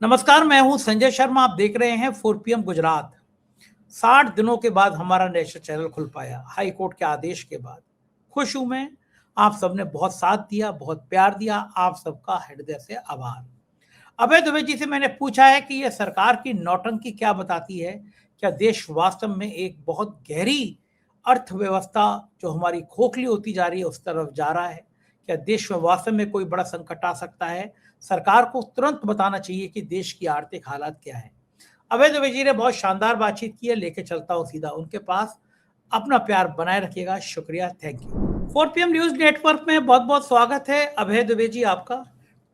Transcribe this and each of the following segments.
नमस्कार, मैं हूं संजय शर्मा। आप देख रहे हैं 4 PM गुजरात। 60 दिनों के बाद हमारा नेशनल चैनल खुल पाया, हाई कोर्ट के आदेश के बाद। खुश हूं मैं। आप सबने बहुत साथ दिया, बहुत प्यार दिया। आप सबका हृदय से आभार। अभय दुबे जी से मैंने पूछा है कि यह सरकार की नौटंकी क्या बताती है। क्या देश वास्तव में एक बहुत गहरी अर्थव्यवस्था जो हमारी खोखली होती जा रही है उस तरफ जा रहा है? क्या देश में वास्तव में कोई बड़ा संकट आ सकता है? सरकार को तुरंत बताना चाहिए कि देश की आर्थिक हालात क्या है। अभय दुबे जी ने बहुत शानदार बातचीत की है, लेके चलता हूँ सीधा उनके पास। अपना प्यार बनाए रखिएगा। शुक्रिया, thank you. 4 PM news network में बहुत बहुत स्वागत है अभय दुबे जी आपका।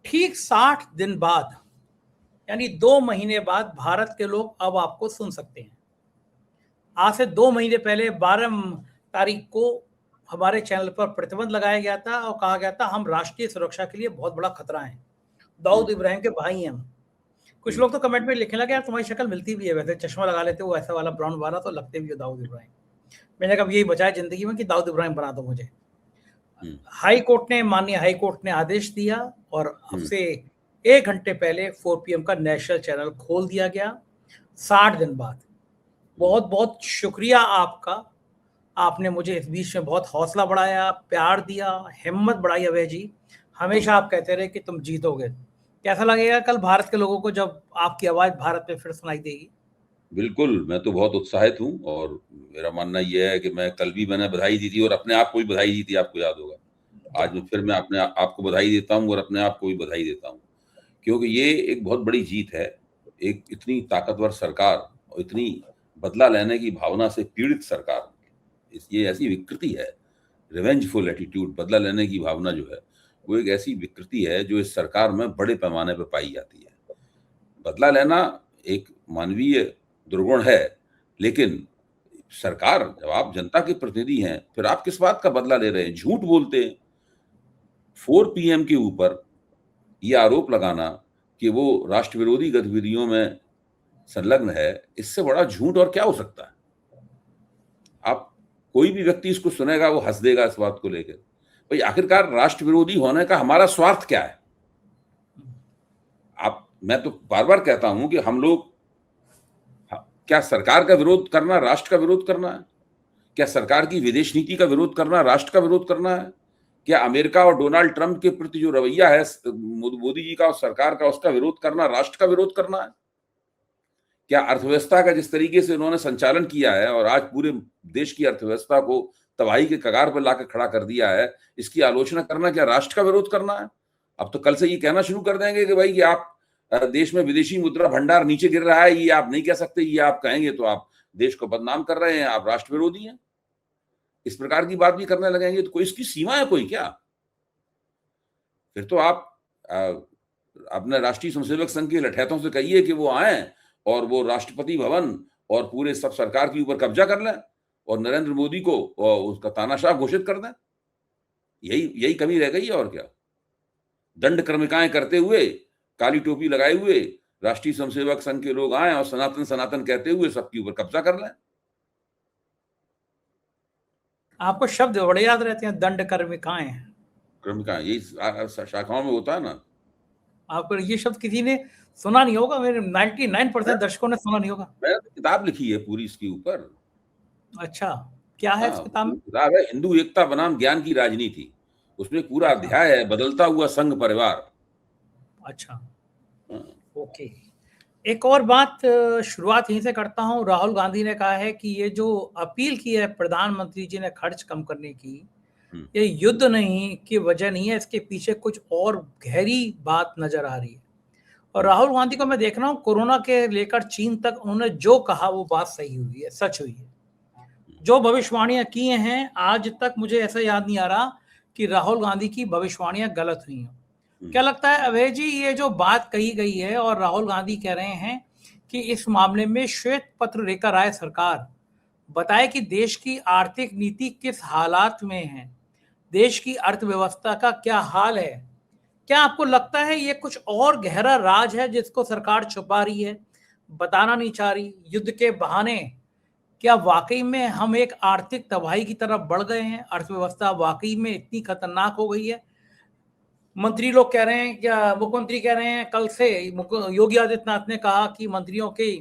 ठीक 60 दिन बाद, यानी 2 महीने बाद भारत के लोग अब आपको सुन सकते हैं। आज से 2 महीने पहले 12 तारीख को हमारे चैनल पर प्रतिबंध लगाया गया था और कहा गया था हम राष्ट्रीय सुरक्षा के लिए बहुत बड़ा खतरा है। दाऊद इब्राहिम के भाई हैं हम। कुछ लोग तो कमेंट में लिखने लगे, यार तुम्हारी शक्ल मिलती भी है, वैसे चश्मा लगा लेते हो ऐसा वाला ब्राउन वाला, तो लगते भी हो दाऊद इब्राहिम। मैंने कहा यही बचा है जिंदगी में कि दाऊद इब्राहिम बना दो मुझे। माननीय हाई कोर्ट ने आदेश दिया और अब से 1 घंटे पहले 4 PM का नेशनल चैनल खोल दिया गया 60 दिन बाद। बहुत बहुत शुक्रिया आपका। आपने मुझे इस बीच में बहुत हौसला बढ़ाया, प्यार दिया, हिम्मत बढ़ाई अभय जी। हमेशा आप कहते रहे कि तुम जीतोगे। कैसा लगेगा कल भारत के लोगों को जब आपकी आवाज भारत में फिर सुनाई देगी? बिल्कुल, मैं तो बहुत उत्साहित हूँ और मेरा मानना ये है कि मैंने बधाई दी थी और अपने आप को भी बधाई दी थी, आपको याद होगा। आज मैं अपने आपको बधाई देता हूँ और अपने आप को भी बधाई देता हूँ, क्योंकि ये एक बहुत बड़ी जीत है। एक इतनी ताकतवर सरकार और इतनी बदला लेने की भावना से पीड़ित सरकार, ये ऐसी विकृति है, रिवेंजफुल एटीट्यूड, बदला लेने की भावना जो है, वो एक ऐसी विकृति है जो इस सरकार में बड़े पैमाने पर पाई जाती है। बदला लेना एक मानवीय दुर्गुण है, लेकिन सरकार, जब आप जनता के प्रतिनिधि हैं, फिर आप किस बात का बदला ले रहे हैं? झूठ बोलते हैं। 4 PM के ऊपर ये आरोप लगाना कि वो राष्ट्र विरोधी गतिविधियों में संलग्न है, इससे बड़ा झूठ और क्या हो सकता है? आप कोई भी व्यक्ति इसको सुनेगा, वो हंस देगा इस बात को लेकर। भाई, आखिरकार राष्ट्र विरोधी होने का हमारा स्वार्थ क्या है? मैं तो बार बार कहता हूं कि हम लोग, क्या सरकार का विरोध करना राष्ट्र का विरोध करना है? क्या सरकार की विदेश नीति का विरोध करना राष्ट्र का विरोध करना है? क्या अमेरिका और डोनाल्ड ट्रंप के प्रति जो रवैया है मोदी जी का और सरकार का, उसका विरोध करना राष्ट्र का विरोध करना है? क्या अर्थव्यवस्था का जिस तरीके से उन्होंने संचालन किया है और आज पूरे देश की अर्थव्यवस्था को तबाही के कगार पर लाकर खड़ा कर दिया है, इसकी आलोचना करना क्या राष्ट्र का विरोध करना है? अब तो कल से ये कहना शुरू कर देंगे कि भाई कि आप देश में विदेशी मुद्रा भंडार नीचे गिर रहा है, ये आप नहीं कह सकते, ये आप कहेंगे तो आप देश को बदनाम कर रहे हैं, आप राष्ट्र विरोधी हैं। इस प्रकार की बात भी करने लगेंगे तो कोई इसकी सीमा है कोई क्या? फिर तो आप अपने राष्ट्रीय स्वयंसेवक संघ के लठैतों से कहिए कि वो आए और वो राष्ट्रपति भवन और पूरे सब सरकार के ऊपर कब्जा कर लें और नरेंद्र मोदी को उसका तानाशाह घोषित कर दें। यही कमी रह गई है और क्या? दंड क्रमिकाएं करते हुए, काली टोपी लगाए हुए राष्ट्रीय स्वयंसेवक संघ के लोग आए और सनातन सनातन कहते हुए सबके ऊपर कब्जा कर लें। आपको शब्द बड़े याद रहते हैं, दंड कर्मिकाएं। यही शाखाओं में होता है ना। आपको ये शब्द किसी ने सुना नहीं होगा, मेरे 99% दर्शकों ने सुना नहीं होगा। मैंने तो किताब लिखी है पूरी इसके ऊपर। अच्छा, क्या है इस किताब में? किताब है हिंदू एकता बनाम ज्ञान की राजनीति। उसमें पूरा अध्याय है बदलता हुआ संघ परिवार। अच्छा, ओके। एक और बात शुरुआत यहीं से करता हूं। राहुल गांधी ने कहा है कि ये जो अपील की है प्रधानमंत्री जी ने खर्च कम करने की, ये युद्ध नहीं की वजह नहीं है, इसके पीछे कुछ और गहरी बात नजर आ रही है। और राहुल गांधी को मैं देख रहा हूँ, कोरोना के लेकर चीन तक उन्होंने जो कहा वो बात सही हुई है, सच हुई है। जो भविष्यवाणियां की हैं, आज तक मुझे ऐसा याद नहीं आ रहा कि राहुल गांधी की भविष्यवाणियां गलत हुई हैं। क्या लगता है अभय जी, ये जो बात कही गई है और राहुल गांधी कह रहे हैं कि इस मामले में श्वेत पत्र लेकर आए सरकार, बताए कि देश की आर्थिक नीति किस हालात में है, देश की अर्थव्यवस्था का क्या हाल है, क्या आपको लगता है ये कुछ और गहरा राज है जिसको सरकार छुपा रही है, बताना नहीं चाह रही युद्ध के बहाने? क्या वाकई में हम एक आर्थिक तबाही की तरफ बढ़ गए हैं? अर्थव्यवस्था वाकई में इतनी खतरनाक हो गई है? मंत्री लोग कह रहे हैं, क्या मुख्यमंत्री कह रहे हैं कल से, योगी आदित्यनाथ ने कहा कि मंत्रियों की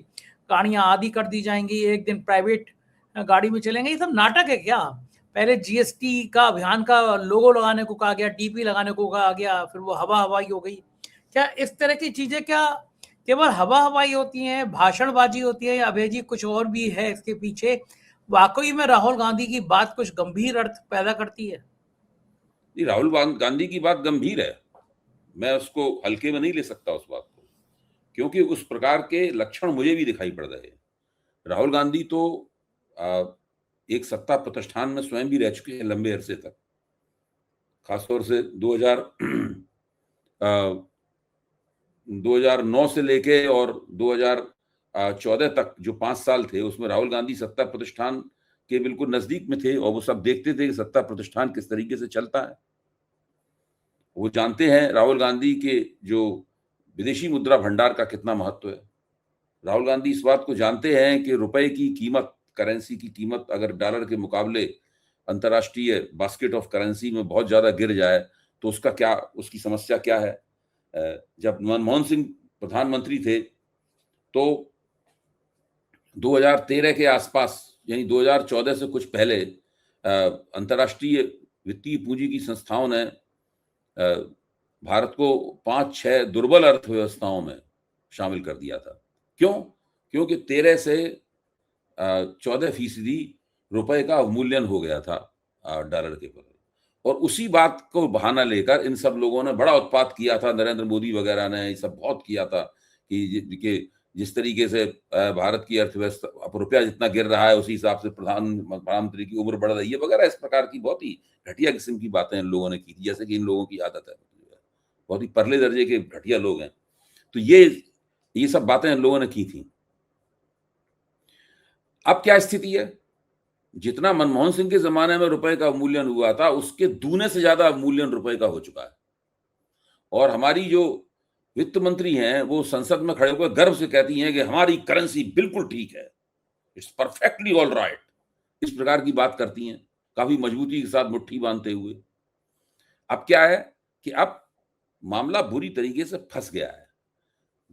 गाड़ियां आधी कर दी जाएंगी, एक दिन प्राइवेट गाड़ी में चलेंगे। ये सब नाटक है क्या? पहले जीएसटी का अभियान का लोगो लगाने को कहा गया, डीपी लगाने को कहा गया, फिर वो हवा हवाई हो गई। क्या इस तरह की चीजें क्या केवल हवा हवाई होती हैं, भाषणबाजी होती है, या अभय जी कुछ और भी है इसके पीछे? वाकई में राहुल गांधी की बात कुछ गंभीर अर्थ पैदा करती है? राहुल गांधी की बात गंभीर है, मैं उसको हल्के में नहीं ले सकता उस बात को, क्योंकि उस प्रकार के लक्षण मुझे भी दिखाई पड़ रहे हैं। राहुल गांधी तो एक सत्ता प्रतिष्ठान में स्वयं भी रह चुके हैं लंबे अरसे तक, खासतौर से 2009 से लेके और 2014 तक जो 5 साल थे, उसमें राहुल गांधी सत्ता प्रतिष्ठान के बिल्कुल नजदीक में थे और वो सब देखते थे कि सत्ता प्रतिष्ठान किस तरीके से चलता है। वो जानते हैं राहुल गांधी के जो विदेशी मुद्रा भंडार का कितना महत्व है। राहुल गांधी इस बात को जानते हैं कि रुपए की कीमत, करेंसी की कीमत अगर डॉलर के मुकाबले अंतर्राष्ट्रीय बास्केट ऑफ करेंसी में बहुत ज्यादा गिर जाए तो उसका क्या, उसकी समस्या क्या है। जब मनमोहन सिंह प्रधानमंत्री थे तो 2013 के आसपास, यानी 2014 से कुछ पहले, अंतर्राष्ट्रीय वित्तीय पूंजी की संस्थाओं ने भारत को 5-6 दुर्बल अर्थव्यवस्थाओं में शामिल कर दिया था। क्यों? क्योंकि 13 से 14% रुपए का अवमूल्यन हो गया था डॉलर के पर, और उसी बात को बहाना लेकर इन सब लोगों ने बड़ा उत्पात किया था। नरेंद्र मोदी वगैरह ने ये सब बहुत किया था कि जिस तरीके से भारत की अर्थव्यवस्था, अब रुपया जितना गिर रहा है उसी हिसाब से प्रधानमंत्री की उम्र बढ़ रही है वगैरह, इस प्रकार की बहुत ही घटिया किस्म की बातें इन लोगों ने की थी, जैसे कि इन लोगों की आदत है, बहुत ही परले दर्जे के घटिया लोग हैं। तो ये सब बातें इन लोगों ने की थी। अब क्या स्थिति है? जितना मनमोहन सिंह के जमाने में रुपए का अवमूल्यन हुआ था उसके दूने से ज्यादा अवमूल्यन रुपए का हो चुका है। और हमारी जो वित्त मंत्री हैं वो संसद में खड़े होकर गर्व से कहती हैं कि हमारी करेंसी बिल्कुल ठीक है, इट्स परफेक्टली ऑल राइट, इस प्रकार की बात करती हैं, काफी मजबूती के साथ मुट्ठी बांधते हुए। अब क्या है कि अब मामला बुरी तरीके से फंस गया है।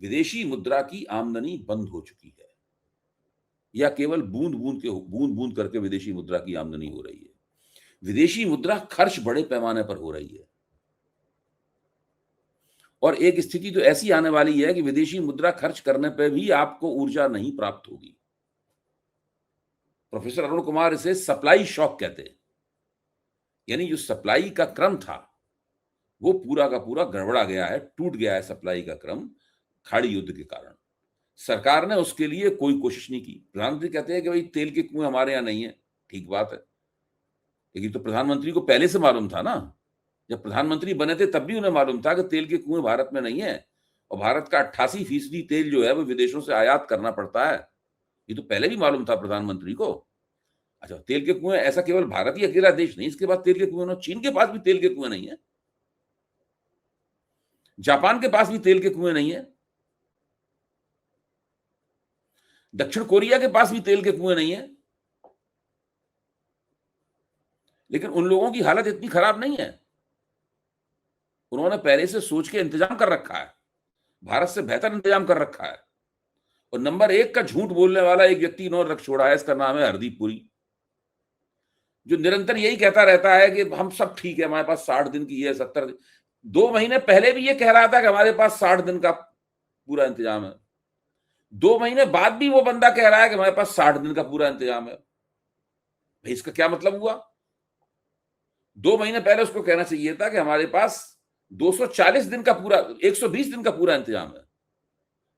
विदेशी मुद्रा की आमदनी बंद हो चुकी है, या केवल बूंद बूंद करके विदेशी मुद्रा की आमदनी हो रही है। विदेशी मुद्रा खर्च बड़े पैमाने पर हो रही है, और एक स्थिति तो ऐसी आने वाली है कि विदेशी मुद्रा खर्च करने पर भी आपको ऊर्जा नहीं प्राप्त होगी। प्रोफेसर अरुण कुमार इसे सप्लाई शॉक कहते हैं, यानी जो सप्लाई का क्रम था वो पूरा का पूरा गड़बड़ा गया है, टूट गया है सप्लाई का क्रम खाड़ी युद्ध के कारण। सरकार ने उसके लिए कोई कोशिश नहीं की। प्रधानमंत्री कहते हैं कि भाई तेल के कुएं हमारे यहाँ नहीं है, ठीक बात है, लेकिन तो प्रधानमंत्री को पहले से मालूम था ना, जब प्रधानमंत्री बने थे तब भी उन्हें मालूम था कि तेल के कुएं भारत में नहीं है, और भारत का 88% तेल जो है वो विदेशों से आयात करना पड़ता है। ये तो पहले भी मालूम था प्रधानमंत्री को। अच्छा, तेल के कुएं, ऐसा केवल भारत ही अकेला देश नहीं इसके पास तेल के कुएं, चीन के पास भी तेल के कुएं नहीं है, जापान के पास भी तेल के कुएं नहीं है, दक्षिण कोरिया के पास भी तेल के कुएं नहीं है। लेकिन उन लोगों की हालत इतनी खराब नहीं है, उन्होंने पहले से सोच के इंतजाम कर रखा है, भारत से बेहतर इंतजाम कर रखा है। और नंबर 1 का झूठ बोलने वाला एक व्यक्ति इन्होंने रख छोड़ा है, इसका नाम है हरदीप पुरी, जो निरंतर यही कहता रहता है कि हम सब ठीक है, हमारे पास 60 दिन की है, 70 दिन। 2 महीने पहले भी ये कह रहा था कि हमारे पास 60 दिन का पूरा इंतजाम है। 2 महीने बाद भी वो बंदा कह रहा है कि हमारे पास 60 दिन का पूरा इंतजाम है। भाई इसका क्या मतलब हुआ? 2 महीने पहले उसको कहना चाहिए था कि हमारे पास 240 दिन का पूरा, 120 दिन का पूरा इंतजाम है।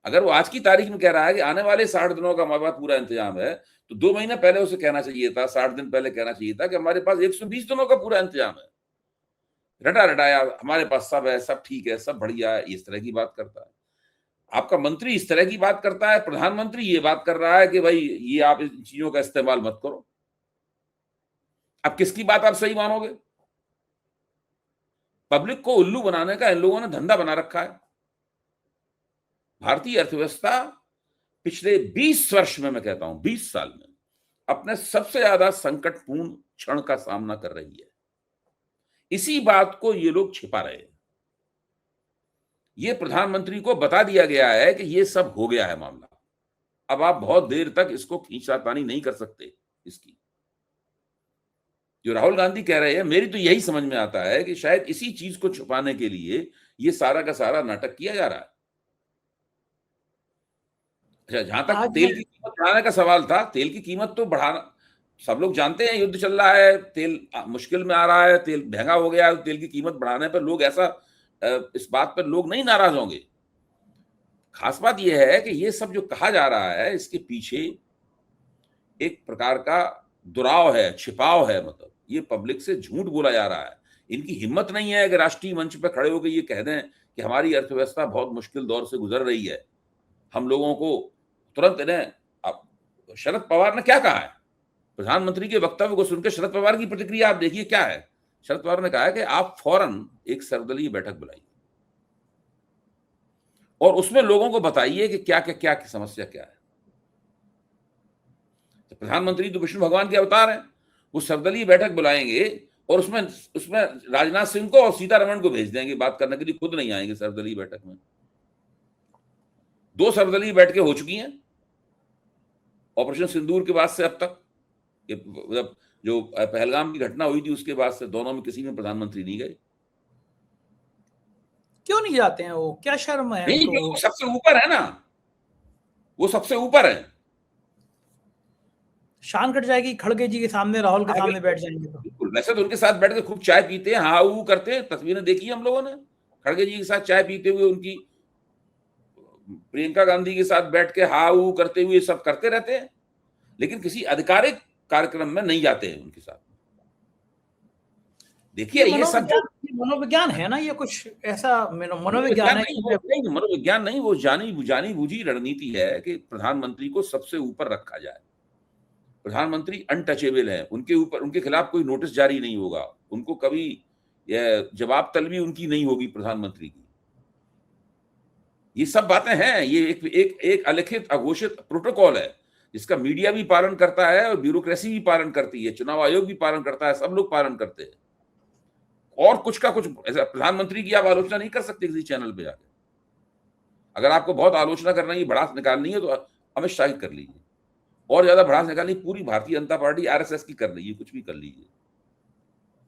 अगर वो आज की तारीख में कह रहा है कि आने वाले 60 दिनों का हमारे पास पूरा इंतजाम है, तो 2 महीने पहले उसे कहना चाहिए था, 60 दिन पहले कहना चाहिए था कि हमारे पास 120 दिनों का पूरा इंतजाम है। रटा रटाया हमारे पास सब है, सब ठीक है, सब बढ़िया है, इस तरह की बात करता है। आपका मंत्री इस तरह की बात करता है, प्रधानमंत्री ये बात कर रहा है कि भाई ये आप इन चीजों का इस्तेमाल मत करो। अब किसकी बात आप सही मानोगे? पब्लिक को उल्लू बनाने का इन लोगों ने धंधा बना रखा है। भारतीय अर्थव्यवस्था पिछले 20 वर्ष में, मैं कहता हूं 20 साल में, अपने सबसे ज्यादा संकटपूर्ण क्षण का सामना कर रही है। इसी बात को ये लोग छिपा रहे हैं। ये प्रधानमंत्री को बता दिया गया है कि ये सब हो गया है मामला, अब आप बहुत देर तक इसको खींचातानी नहीं कर सकते। इसकी जो राहुल गांधी कह रहे हैं, मेरी तो यही समझ में आता है कि शायद इसी चीज को छुपाने के लिए ये सारा का सारा नाटक किया जा रहा है। अच्छा, जहां तक तेल की कीमत बढ़ाने का सवाल था, तेल की कीमत तो बढ़ाना, सब लोग जानते हैं युद्ध चल रहा है, तेल मुश्किल में आ रहा है, तेल महंगा हो गया है, तेल की कीमत बढ़ाने पर लोग ऐसा इस बात पर लोग नहीं नाराज होंगे। खास बात यह है कि ये सब जो कहा जा रहा है, इसके पीछे एक प्रकार का दुराव है, छिपाव है। मतलब ये पब्लिक से झूठ बोला जा रहा है। इनकी हिम्मत नहीं है कि राष्ट्रीय मंच पर खड़े होकर ये कह दें कि हमारी अर्थव्यवस्था बहुत मुश्किल दौर से गुजर रही है, हम लोगों को तुरंत इन्हें। अब शरद पवार ने क्या कहा है, प्रधानमंत्री के वक्तव्य को सुनकर शरद पवार की प्रतिक्रिया आप देखिए क्या है। शरद पवार ने कहा है कि आप फौरन एक सर्वदलीय बैठक बुलाइए और उसमें लोगों को बताइए कि क्या क्या क्या की समस्या क्या है। तो प्रधानमंत्री तो विष्णु भगवान के अवतार हैं, वो सर्वदलीय बैठक बुलाएंगे और उसमें राजनाथ सिंह को और सीतारमण को भेज देंगे बात करने के लिए, खुद नहीं आएंगे सर्वदलीय बैठक में। 2 सर्वदलीय बैठकें हो चुकी हैं ऑपरेशन सिंदूर के बाद से अब तक। जो पहलगाम की घटना हुई थी उसके बाद से दोनों में किसी में प्रधानमंत्री नहीं गए। क्यों नहीं जाते हैं वो, क्या शर्म है? नहीं, वो सबसे ऊपर है ना, वो सबसे ऊपर है। शान कट जाएगी खड़गे जी के सामने, राहुल के सामने बैठ जाएंगे तो। बिल्कुल, वैसे तो उनके साथ बैठ के खूब चाय पीते हैं, हाँ ऊ करते हैं, तस्वीरें देखी हम लोगों ने खड़गे जी के साथ चाय पीते हुए, उनकी प्रियंका गांधी के साथ बैठ के हाँ ऊ करते हुए सब करते रहते हैं, लेकिन किसी आधिकारिक कार्यक्रम में नहीं जाते हैं उनके साथ। देखिए ये सब मनोविज्ञान है ना, ये कुछ ऐसा मनोविज्ञान है। नहीं, मनोविज्ञान नहीं, वो जानी बुझी रणनीति है कि प्रधानमंत्री को सबसे ऊपर रखा जाए। प्रधानमंत्री अनटचेबल है, उनके खिलाफ कोई नोटिस जारी नहीं होगा, उनको कभी जवाब तलबी उनकी नहीं होगी प्रधानमंत्री की। ये सब बातें हैं, ये एक अलिखित अघोषित प्रोटोकॉल है जिसका मीडिया भी पालन करता है और ब्यूरोक्रेसी भी पालन करती है, चुनाव आयोग भी पालन करता है, सब लोग पालन करते हैं। और कुछ का कुछ ऐसा प्रधानमंत्री की आप आलोचना नहीं कर सकते किसी चैनल पे जाकर। अगर आपको बहुत आलोचना करना है, भड़ास निकालनी है तो अमित शाह की कर लीजिए, और ज्यादा भड़ास निकालनी पूरी भारतीय जनता पार्टी आरएसएस की कर लीजिए, कुछ भी कर लीजिए,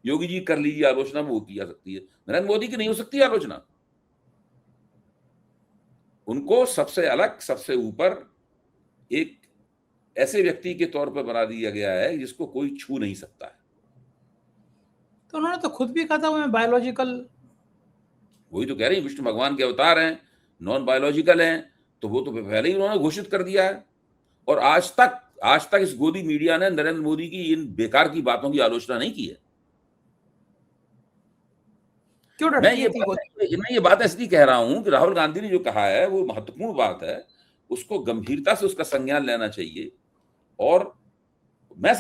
योगी जी कर लीजिए आलोचना, वो की जा सकती है। नरेंद्र मोदी की नहीं हो सकती आलोचना। उनको सबसे अलग, सबसे ऊपर एक ऐसे व्यक्ति के तौर पर बना दिया गया है जिसको कोई छू नहीं सकता है। तो उन्होंने तो खुद भी कहा था मैं बायोलॉजिकल, वही तो कह रही, विष्णु भगवान के अवतार हैं, नॉन बायोलॉजिकल हैं, तो वो तो पहले ही उन्होंने घोषित कर दिया है। और आज तक इस गोदी मीडिया ने नरेंद्र मोदी की इन बेकार की बातों की आलोचना नहीं की है। क्यों मैं ये बात इसलिए कह रहा हूं कि राहुल गांधी ने जो कहा है वो महत्वपूर्ण बात है, उसको गंभीरता से उसका संज्ञान लेना चाहिए। और मैं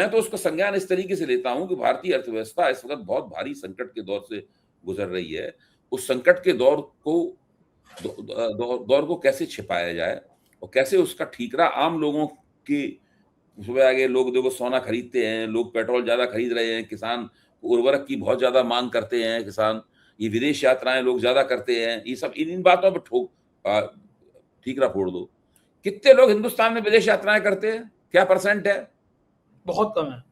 तो उसका संज्ञान इस तरीके से लेता हूं कि भारतीय अर्थव्यवस्था इस वक्त बहुत भारी संकट के दौर से गुजर रही है। उस संकट के दौर को कैसे छिपाया जाए और कैसे उसका ठीकरा आम लोगों के, सुबह आगे लोग देखो सोना खरीदते हैं, लोग पेट्रोल ज्यादा खरीद रहे हैं, किसान उर्वरक की बहुत ज्यादा मांग करते हैं, किसान ये विदेश यात्राएं लोग ज्यादा करते हैं, ये सब इन बातों पर ठीकरा फोड़ दो। कितने लोग हिंदुस्तान में विदेश यात्राएं करते हैं, क्या परसेंट है? बहुत कम है,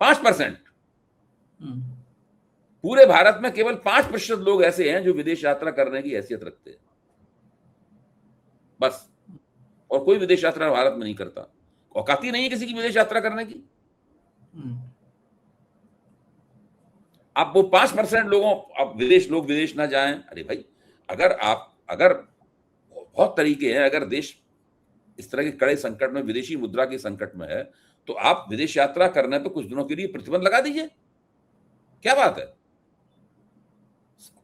5%। पूरे भारत में केवल 5% लोग ऐसे हैं जो विदेश यात्रा करने की हैसियत रखते हैं, बस। और कोई विदेश यात्रा भारत में नहीं करता, औकात ही नहीं है किसी की विदेश यात्रा करने की। आप वो 5% लोगों, अब लोग विदेश ना जाएं, अरे भाई, अगर बहुत तरीके हैं, अगर देश इस तरह के कड़े संकट में, विदेशी मुद्रा के संकट में है, तो आप विदेश यात्रा करने पर कुछ दिनों के लिए प्रतिबंध लगा दीजिए, क्या बात है?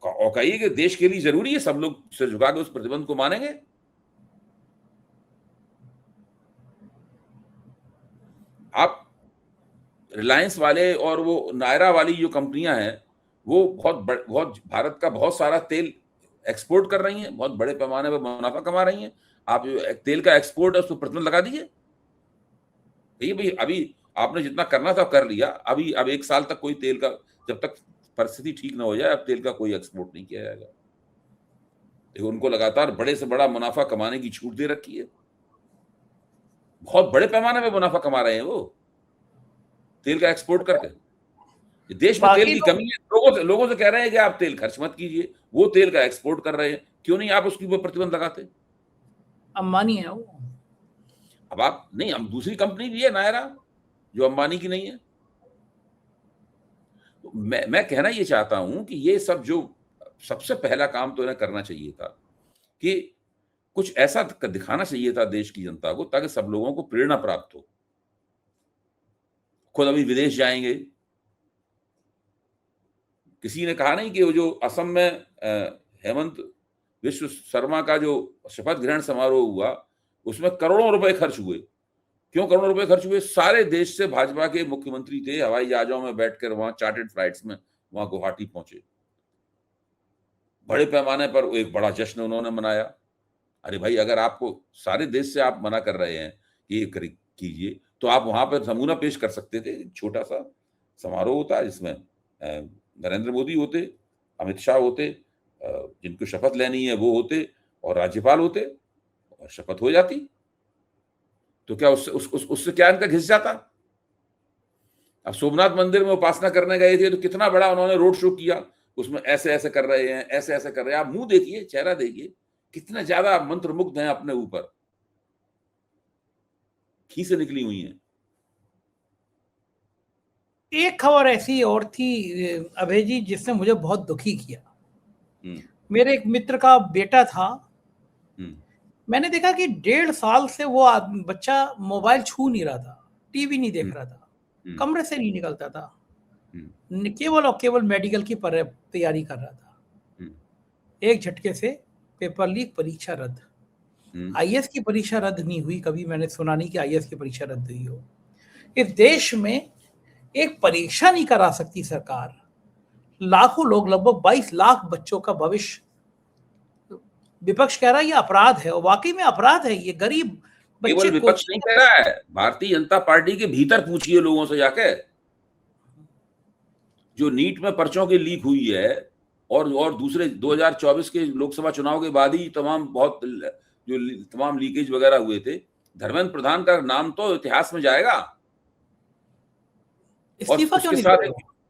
और कहिए कि देश के लिए जरूरी है, सब लोग सिर झुका के उस प्रतिबंध को मानेंगे। आप रिलायंस वाले और वो नायरा वाली जो कंपनियां हैं, वो बहुत भारत का बहुत सारा तेल एक्सपोर्ट कर रही हैं, बहुत बड़े पैमाने पर मुनाफा कमा रही हैं। आप जो तेल का एक्सपोर्ट है उस पर प्रतिबंध लगा दीजिए। भाई अभी आपने जितना करना था कर लिया, अब 1 साल तक कोई तेल का, जब तक परिस्थिति ठीक ना हो जाए, अब तेल का कोई एक्सपोर्ट नहीं किया जाएगा। देखो, उनको लगातार बड़े से बड़ा मुनाफा कमाने की छूट दे रखी है, बहुत बड़े पैमाने पे मुनाफा कमा रहे हैं वो तेल का एक्सपोर्ट करके। देश में तेल बाकी की लोग कमी है, लोगों से कह रहे हैं कि आप तेल खर्च मत कीजिए, वो तेल का एक्सपोर्ट कर रहे हैं, क्यों नहीं आप उसके ऊपर प्रतिबंध लगाते? अंबानी है वो। अब आप नहीं, हम दूसरी कंपनी भी है नायरा जो अंबानी की नहीं है। मैं कहना ये चाहता हूं कि ये सब जो सबसे पहला काम तो इन्हें करना चाहिए था कि कुछ ऐसा दिखाना चाहिए था देश की जनता को ताकि सब लोगों को प्रेरणा प्राप्त हो। खुद अभी विदेश जाएंगे, किसी ने कहा नहीं कि वो जो असम में हेमंत विश्व शर्मा का जो शपथ ग्रहण समारोह हुआ उसमें करोड़ों रुपए खर्च हुए। क्यों करोड़ों रुपए खर्च हुए? सारे देश से भाजपा के मुख्यमंत्री थे, हवाई जहाजों में बैठकर वहां चार्टर्ड फ्लाइट्स में वहां गुवाहाटी पहुंचे, बड़े पैमाने पर एक बड़ा जश्न उन्होंने मनाया। अरे भाई, अगर आपको सारे देश से आप मना कर रहे हैं कि ये कीजिए, तो आप वहां पर नमूना पेश कर सकते थे। छोटा सा समारोह होता है जिसमें नरेंद्र मोदी होते, अमित शाह होते, जिनको शपथ लेनी है वो होते, और राज्यपाल होते, और शपथ हो जाती। तो क्या उससे क्या इनका घिस जाता? अब सोमनाथ मंदिर में उपासना करने गए थे तो कितना बड़ा उन्होंने रोड शो किया, उसमें ऐसे ऐसे कर रहे हैं, ऐसे ऐसे कर रहे हैं। आप मुंह देखिए, चेहरा देखिए, कितने ज्यादा मंत्रमुग्ध हैं अपने ऊपर, खींचे निकली हुई हैं। एक खबर ऐसी और थी अभय जी जिसने मुझे बहुत दुखी किया। मेरे एक मित्र का बेटा था, मैंने देखा कि 1.5 साल से वो बच्चा मोबाइल छू नहीं रहा था, टीवी नहीं देख रहा था, कमरे से नहीं निकलता था, केवल और केवल मेडिकल की तैयारी कर रहा था। एक झटके से पेपर लीक, परीक्षा रद्द। आईएएस की परीक्षा रद्द नहीं हुई, कभी मैंने सुना नहीं कि आईएएस की परीक्षा रद्द हुई हो। इस देश में एक परीक्षा नहीं करा सकती सरकार, लाखों लोग, लगभग 22 लाख बच्चों का भविष्य, विपक्ष कह रहा है ये अपराध है, और वाकई में अपराध है। ये गरीब बच्चे, केवल विपक्ष नहीं कह रहा है, भारतीय जनता पार्टी के भीतर पूछिए लोगों से जाके। जो नीट में पर्चों की लीक हुई है और दूसरे 2024 के लोकसभा चुनाव के बाद ही तमाम लीकेज वगैरह हुए थे, धर्मेंद्र प्रधान का नाम तो इतिहास में जाएगा। और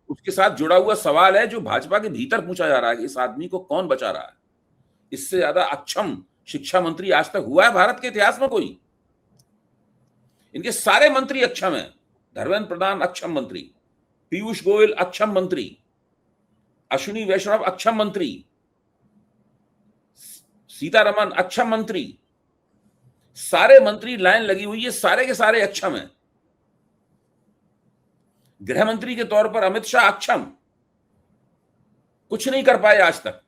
उसके साथ जुड़ा हुआ सवाल है जो भाजपा के भीतर पूछा जा रहा है कि इस आदमी को कौन बचा रहा है। इससे ज्यादा अक्षम शिक्षा मंत्री आज तक हुआ है भारत के इतिहास में कोई? इनके सारे मंत्री अक्षम हैं। धर्मेंद्र प्रधान अक्षम मंत्री, पीयूष गोयल अक्षम मंत्री, अश्विनी वैष्णव अक्षम मंत्री, सीतारमन अक्षम मंत्री, सारे मंत्री लाइन लगी हुई है, सारे के सारे अक्षम हैं। गृह मंत्री के तौर पर अमित शाह अक्षम, कुछ नहीं कर पाए आज तक।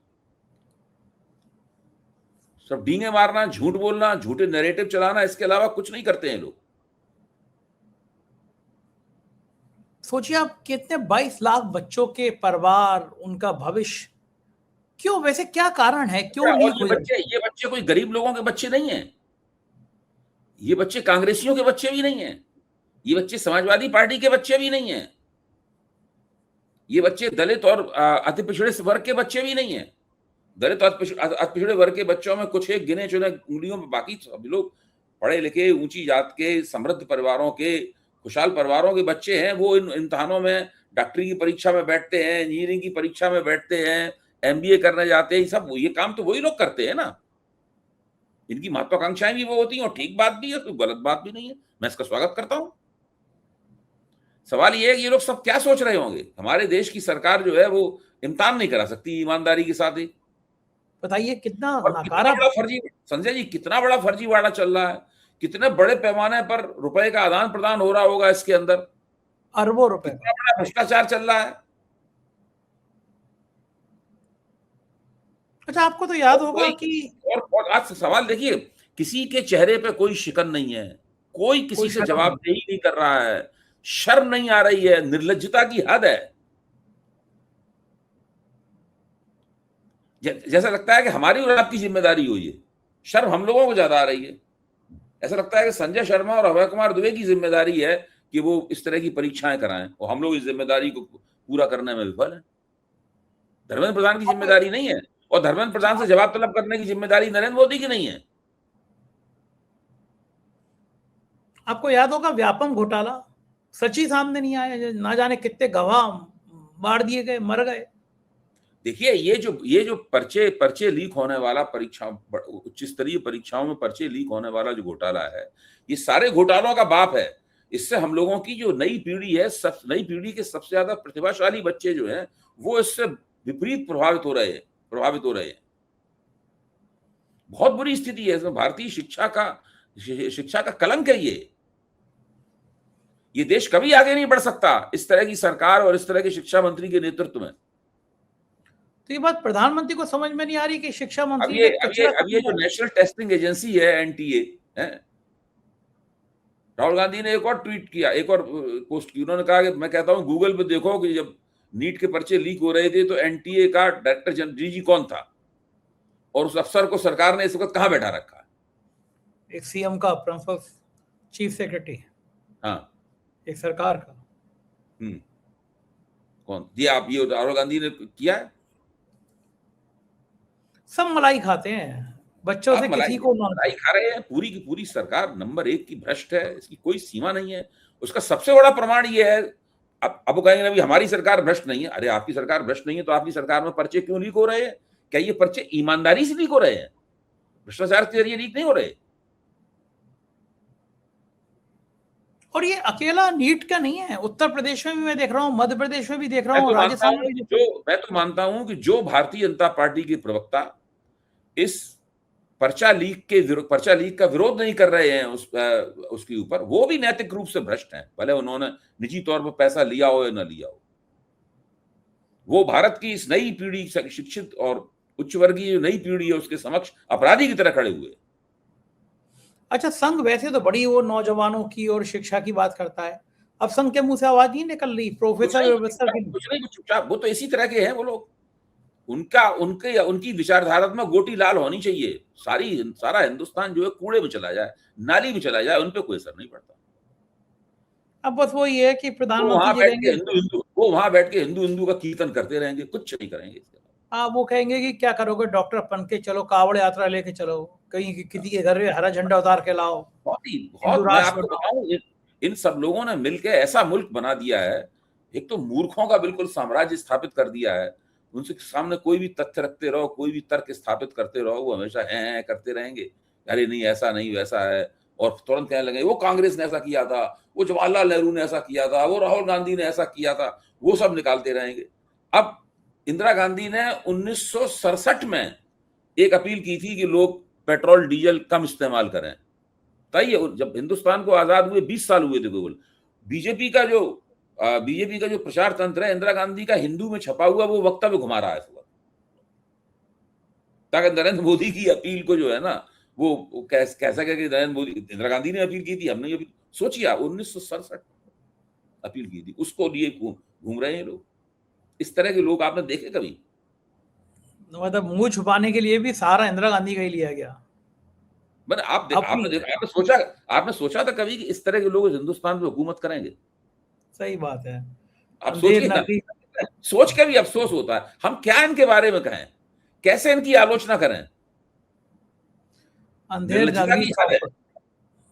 सब डींगे मारना, झूठ बोलना, झूठे नैरेटिव चलाना, इसके अलावा कुछ नहीं करते हैं लोग। सोचिए आप, कितने 22 लाख बच्चों के परिवार, उनका भविष्य, क्यों? वैसे क्या कारण है, क्यों लीक हो जाते? ये बच्चे कोई गरीब लोगों के बच्चे नहीं हैं, ये बच्चे कांग्रेसियों के बच्चे भी नहीं हैं, ये बच्चे समाजवादी पार्टी के बच्चे भी नहीं हैं, ये बच्चे दलित और अति पिछड़े वर्ग के बच्चे भी नहीं हैं। दलित और अति पिछड़े वर्ग के बच्चों में कुछ एक गिने चुने उंगलियों में, बाकी सब लोग पढ़े लिखे, ऊंची जात के, समृद्ध परिवारों के, खुशहाल परिवारों के बच्चे हैं। वो इन इम्तिहानों में, डॉक्टरी की परीक्षा में बैठते हैं, इंजीनियरिंग की परीक्षा में बैठते हैं, एमबीए करने जाते हैं। सब ये काम तो वही लोग करते हैं ना। इनकी महत्वाकांक्षाएं भी वो होती हैं, और ठीक बात भी है, कोई गलत बात भी नहीं है, मैं इसका स्वागत करता हूं। सवाल ये है कि ये लोग सब क्या सोच रहे होंगे? हमारे देश की सरकार जो है वो इम्तिहान नहीं करा सकती ईमानदारी के साथ ही। बताइए कितना बड़ा फर्जी, संजय जी, कितना बड़ा फर्जीवाड़ा चल रहा है, कितने बड़े पैमाने पर रुपए का आदान प्रदान हो रहा होगा इसके अंदर, अरबों रुपए, कितना बड़ा भ्रष्टाचार चल रहा है। अच्छा, आपको तो याद होगा कि और आज सवाल देखिए, किसी के चेहरे पे कोई शिकन नहीं है, कोई किसी से जवाबदेही नहीं कर रहा है, शर्म नहीं आ रही है, निर्लज्जता की हद है। जैसा लगता है कि हमारी और आपकी जिम्मेदारी हुई है, शर्म हम लोगों को ज्यादा आ रही है। ऐसा लगता है कि संजय शर्मा और अभय कुमार दुबे की जिम्मेदारी है कि वो इस तरह की परीक्षाएं कराएं, और हम लोग इस जिम्मेदारी को पूरा करने में विफल हैं। धर्मेंद्र प्रधान की जिम्मेदारी नहीं है, और धर्मेंद्र प्रधान से जवाब तलब करने की जिम्मेदारी नरेंद्र मोदी की नहीं है। आपको याद होगा व्यापम घोटाला, सच ही सामने नहीं आया, ना जाने कितने गवाह मार दिए गए, मर गए। देखिए ये जो पर्चे लीक होने वाला, परीक्षा उच्च स्तरीय परीक्षाओं में पर्चे लीक होने वाला जो घोटाला है, ये सारे घोटालों का बाप है। इससे हम लोगों की जो नई पीढ़ी है, नई पीढ़ी के सबसे ज्यादा प्रतिभाशाली बच्चे जो हैं, वो इससे विपरीत प्रभावित हो रहे हैं। बहुत बुरी स्थिति है इसमें। भारतीय शिक्षा का कलंक है ये देश कभी आगे नहीं बढ़ सकता इस तरह की सरकार और इस तरह के शिक्षा मंत्री के नेतृत्व में। तो ये बात प्रधानमंत्री को समझ में नहीं आ रही कि शिक्षा मंत्री अब ये जो नेशनल टेस्टिंग एजेंसी है, एनटीए है, राहुल गांधी ने एक और ट्वीट किया, एक और पोस्ट की। उन्होंने कहा कि मैं कहता हूं गूगल पे देखो कि जब नीट के पर्चे लीक हो रहे थे तो एनटीए का डायरेक्टर जनरल डीजी कौन था और उस अफसर को सरकार ने इस वक्त कहां बैठा रखा है। एक सीएम का प्रिंसिपल चीफ सेक्रेटरी, हाँ, एक सरकार का। कौन दिया? आप ये राहुल गांधी ने किया है? सब मलाई खाते हैं, बच्चों से किसी को मलाई खा रहे हैं। पूरी की पूरी सरकार नंबर 1 की भ्रष्ट है, इसकी कोई सीमा नहीं है। उसका सबसे बड़ा प्रमाण ये है, अब वो कहेंगे अभी हमारी सरकार भ्रष्ट नहीं है। अरे आपकी सरकार भ्रष्ट नहीं है तो आपकी सरकार में पर्चे क्यों लीक हो रहे हैं? क्या ये पर्चे ईमानदारी से लीक हो रहे हैं? भ्रष्टाचार के जरिए लीक नहीं हो रहे। और ये अकेला नीट का नहीं है, उत्तर प्रदेश में भी मैं देख रहा हूँ, मध्य प्रदेश में भी देख रहा हूँ, राजस्थान में भी। मैं तो मानता हूं कि जो भारतीय जनता पार्टी के प्रवक्ता इस पर्चा लीक का विरोध नहीं कर रहे हैं उसके ऊपर, वो भी नैतिक रूप से भ्रष्ट हैं, भले उन्होंने निजी तौर पर पैसा लिया हो या न लिया हो। वो भारत की इस नई पीढ़ी, शिक्षित और उच्च वर्गीय जो नई पीढ़ी है, उसके समक्ष अपराधी की तरह खड़े हुए। अच्छा, संघ वैसे तो बड़ी वो नौजवानों की और शिक्षा की बात करता है, अब संघ के मुंह से आवाज नहीं निकल रही। प्रोफेसर चुपचाप, वो तो इसी तरह के हैं वो लोग। उनकी विचारधारा में गोटी लाल होनी चाहिए। सारा हिंदुस्तान जो है कूड़े में चला जाए, नाली में चला जाए, उन पे कोई असर नहीं पड़ता। अब बस वो ये है कि प्रधानमंत्री वो वहां बैठ के हिंदू का कीर्तन करते रहेंगे, कुछ नहीं करेंगे। हाँ, वो कहेंगे कि क्या करोगे डॉक्टर बन के, चलो कावड़ यात्रा लेके चलो, कहीं किसी के घर में हरा झंडा उतार के लाओ। बहुत मैं आपको बताऊं, इन सब लोगों ने मिलकर ऐसा मुल्क बना दिया है। एक तो मूर्खों का बिल्कुल साम्राज्य स्थापित कर दिया है। उनके सामने कोई भी तथ्य रखते रहो, कोई भी तर्क स्थापित करते रहो, वो हमेशा हैं करते रहेंगे, अरे नहीं ऐसा नहीं वैसा है, और तुरंत कहने लगे वो कांग्रेस ने ऐसा किया था, वो जवाहरलाल नेहरू ने ऐसा किया था, वो राहुल गांधी ने ऐसा किया था, वो सब निकालते रहेंगे। अब इंदिरा गांधी ने 1967 में एक अपील की थी कि लोग पेट्रोल डीजल कम इस्तेमाल करें। तय जब हिंदुस्तान को आजाद हुए 20 साल हुए थे केवल। बीजेपी का जो प्रचार तंत्र है, इंदिरा गांधी का हिंदू में छपा हुआ वो वक्तव्य घुमा रहा है इस वक्त, ताकि नरेंद्र मोदी की अपील को जो है ना, वो कैसा कह कि नरेंद्र मोदी, इंदिरा गांधी ने अपील की थी, हमने अपील। सोचिए 1967 अपील की थी, उसको लिए घूम रहे हैं लोग। इस तरह के लोग आपने देखे कभी? मतलब मुंह छुपाने के लिए भी सहारा इंदिरा गांधी का ही लिया गया। आपने सोचा था कभी कि इस तरह के लोग हिंदुस्तान में हुकूमत करेंगे? सही बात है। आप सोचिए ना, सोच के भी अफसोस होता है। हम क्या इनके बारे में कहें, कैसे इनकी आलोचना करें? अंधेर नगरी चौपट,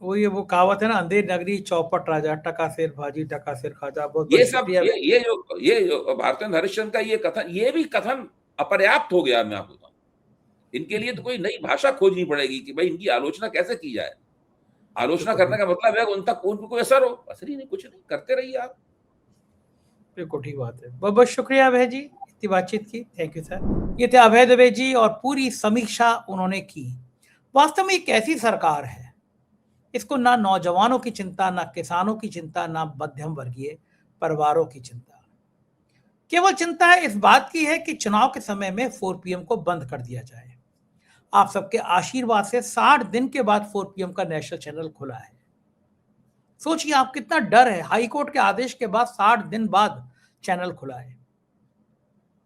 वो कहावत है ना, अंधेर नगरी चौपट राजा, टका सिर भाजी टका सिर खाजा। बहुत ये जो भारतेंद्र हरिश्चंद्र का ये कथन, ये भी कथन अपर्याप्त हो गया। मैं आपको बताऊं, इनके लिए तो कोई नई भाषा खोजनी पड़ेगी कि भाई इनकी आलोचना कैसे की जाए। आलोचना करने का मतलब है उनको कोई असर हो? असर ही नहीं, कुछ नहीं, करते रहिए आप। बिल्कुल ठीक बात है। बहुत बहुत शुक्रिया अभय जी, इतनी बातचीत की। Thank you sir. ये थे अभय दुबे जी और पूरी समीक्षा उन्होंने की। वास्तव में एक ऐसी सरकार है, इसको ना नौजवानों की चिंता, ना किसानों की चिंता, ना मध्यम वर्गीय परिवारों की चिंता। केवल चिंता है इस बात की है कि चुनाव के समय में 4PM को बंद कर दिया जाए। आप सबके आशीर्वाद से 60 दिन के बाद 4PM का नेशनल चैनल खुला है। सोचिए आप, कितना डर है। हाई कोर्ट के आदेश के बाद 60 दिन बाद चैनल खुला है।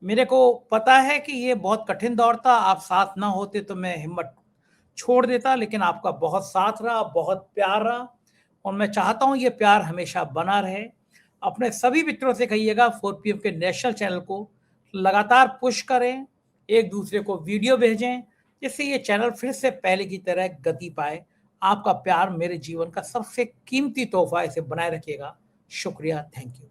मेरे को पता है कि ये बहुत कठिन दौर था, आप साथ ना होते तो मैं हिम्मत छोड़ देता, लेकिन आपका बहुत साथ रहा, बहुत प्यार रहा, और मैं चाहता हूं ये प्यार हमेशा बना रहे। अपने सभी मित्रों से कहिएगा 4PM के नेशनल चैनल को लगातार पुश करें, एक दूसरे को वीडियो भेजें, जिससे ये चैनल फिर से पहले की तरह गति पाए। आपका प्यार मेरे जीवन का सबसे कीमती तोहफा है, इसे बनाए रखिएगा। शुक्रिया, थैंक यू।